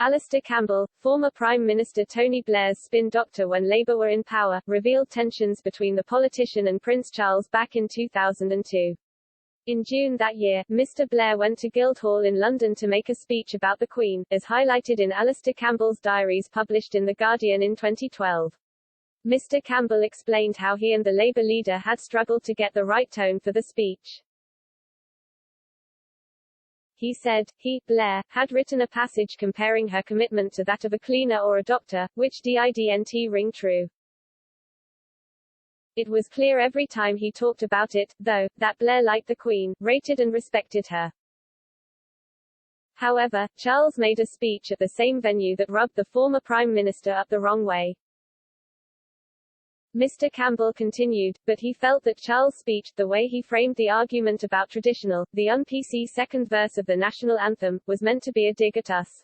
Alastair Campbell, former Prime Minister Tony Blair's spin doctor when Labour were in power, revealed tensions between the politician and Prince Charles back in 2002. In June that year, Mr. Blair went to Guildhall in London to make a speech about the Queen, as highlighted in Alastair Campbell's diaries published in The Guardian in 2012. Mr. Campbell explained how he and the Labour leader had struggled to get the right tone for the speech. He said, Blair, had written a passage comparing her commitment to that of a cleaner or a doctor, which didn't ring true. It was clear every time he talked about it, though, that Blair liked the Queen, rated and respected her. However, Charles made a speech at the same venue that rubbed the former Prime Minister up the wrong way. Mr. Campbell continued, but he felt that Charles' speech, the way he framed the argument about traditional, the un-PC second verse of the national anthem, was meant to be a dig at us.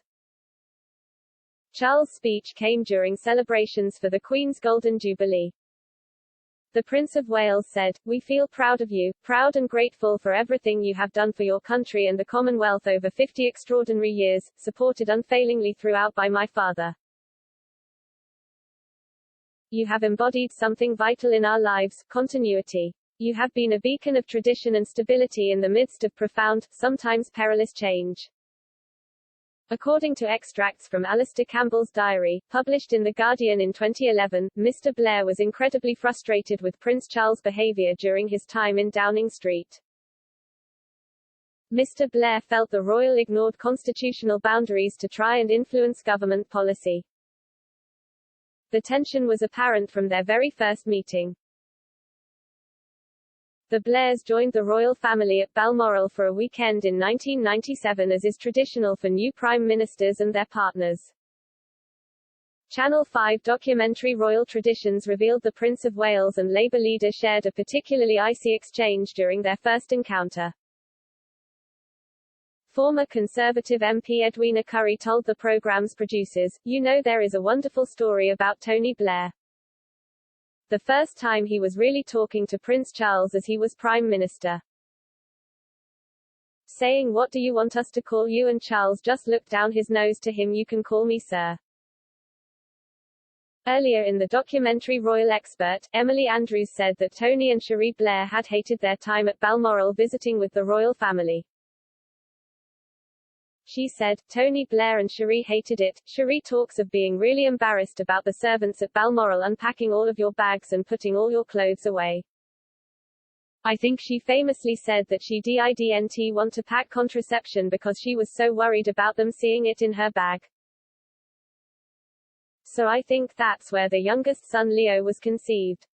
Charles' speech came during celebrations for the Queen's Golden Jubilee. The Prince of Wales said, "We feel proud of you, proud and grateful for everything you have done for your country and the Commonwealth over 50 extraordinary years, supported unfailingly throughout by my father. You have embodied something vital in our lives, continuity. You have been a beacon of tradition and stability in the midst of profound, sometimes perilous change." According to extracts from Alastair Campbell's diary, published in The Guardian in 2011, Mr. Blair was incredibly frustrated with Prince Charles' behavior during his time in Downing Street. Mr. Blair felt the royal ignored constitutional boundaries to try and influence government policy. The tension was apparent from their very first meeting. The Blairs joined the royal family at Balmoral for a weekend in 1997 as is traditional for new prime ministers and their partners. Channel 5 documentary Royal Traditions revealed the Prince of Wales and Labour leader shared a particularly icy exchange during their first encounter. Former Conservative MP Edwina Currie told the programme's producers, "You know, there is a wonderful story about Tony Blair. The first time he was really talking to Prince Charles as he was Prime Minister. Saying, 'What do you want us to call you?' and Charles just looked down his nose to him, 'You can call me sir.'" Earlier in the documentary Royal Expert, Emily Andrews said that Tony and Cherie Blair had hated their time at Balmoral visiting with the royal family. She said, "Tony Blair and Cherie hated it. Cherie talks of being really embarrassed about the servants at Balmoral unpacking all of your bags and putting all your clothes away. I think she famously said that she didn't want to pack contraception because she was so worried about them seeing it in her bag. So I think that's where the youngest son Leo was conceived."